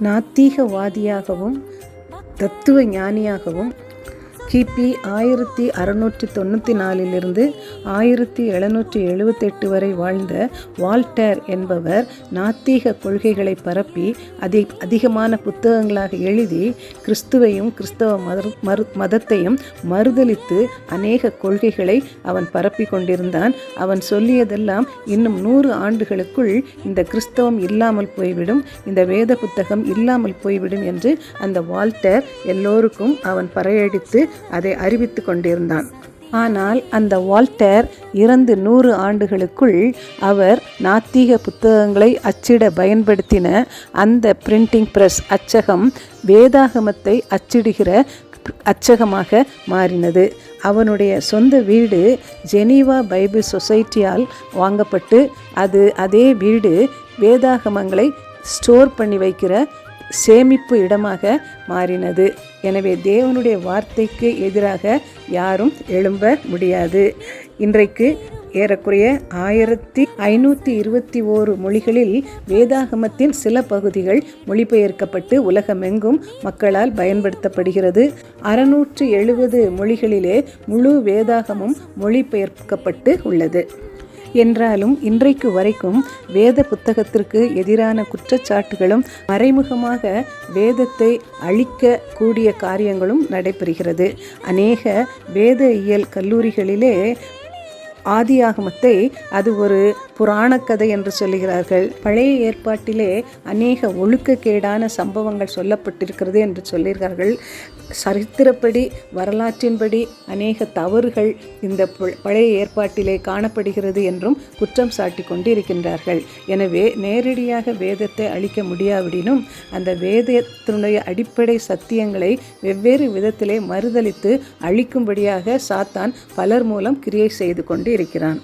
நாத்திகவாதியாகவும் தத்துவ ஞானியாகவும் கிபி 1694 1778 வரை வாழ்ந்த வால்டேர் என்பவர் நாத்திக கொள்கைகளை பரப்பி அதிகமான புத்தகங்களாக எழுதி கிறிஸ்துவையும் கிறிஸ்தவ மதத்தையும் மறுதலித்து அநேக கொள்கைகளை அவன் பரப்பி கொண்டிருந்தான். அவன் சொல்லியதெல்லாம் இன்னும் 100 ஆண்டுகளுக்குள் இந்த கிறிஸ்தவம் இல்லாமல் போய்விடும், இந்த வேத புத்தகம் இல்லாமல் போய்விடும் என்று அந்த வால்டேர் எல்லோருக்கும் அவன் பறையடித்து அதை அறிவித்து கொண்டிருந்தான். ஆனால் அந்த வால்டேர் இறந்து 100 ஆண்டுகளுக்குள் அவர் நாத்திக புத்தகங்களை அச்சிட பயன்படுத்தின அந்த பிரிண்டிங் பிரஸ் அச்சகம் வேதாகமத்தை அச்சிடுகிற அச்சகமாக மாறினது. அவனுடைய சொந்த வீடு ஜெனீவா பைபிள் சொசைட்டியால் வாங்கப்பட்டு அதே வீடு வேதாகமங்களை ஸ்டோர் பண்ணி வைக்கிற சேமிப்பு இடமாக மாறினது. எனவே தேவனுடைய வார்த்தைக்கு எதிராக யாரும் எழும்ப முடியாது. இன்றைக்கு ஏறக்குறைய 1521 மொழிகளில் வேதாகமத்தின் சில பகுதிகள் மொழிபெயர்க்கப்பட்டு உலகமெங்கும் மக்களால் பயன்படுத்தப்படுகிறது. 670 மொழிகளிலே முழு வேதாகமும் மொழிபெயர்க்கப்பட்டு உள்ளது. என்றாலும் இன்றைக்கு வரைக்கும் வேத புத்தகத்திற்கு எதிரான குற்றச்சாட்டுகளும் மறைமுகமாக வேதத்தை அழிக்க கூடிய காரியங்களும் நடைபெறுகிறது. அநேக வேத இயல் கல்லூரிகளிலே ஆதியாகமத்தை அது ஒரு புராணக்கதை என்று சொல்லுகிறார்கள். பழைய ஏற்பாட்டிலே அநேக ஒழுக்கக்கேடான சம்பவங்கள் சொல்லப்பட்டிருக்கிறது என்று சொல்லுகிறார்கள். சரித்திரப்படி வரலாற்றின்படி அநேக தவறுகள் இந்த பழைய ஏற்பாட்டிலே காணப்படுகிறது என்றும் குற்றம் சாட்டி கொண்டு இருக்கின்றார்கள். எனவே நேரடியாக வேதத்தை அழிக்க முடியாவிடினும் அந்த வேதத்தினுடைய அடிப்படை சத்தியங்களை வெவ்வேறு விதத்திலே மறுதலித்து அழிக்கும்படியாக சாத்தான் பலர் மூலம் கிரியை செய்து கொண்டு இருக்கிறான்.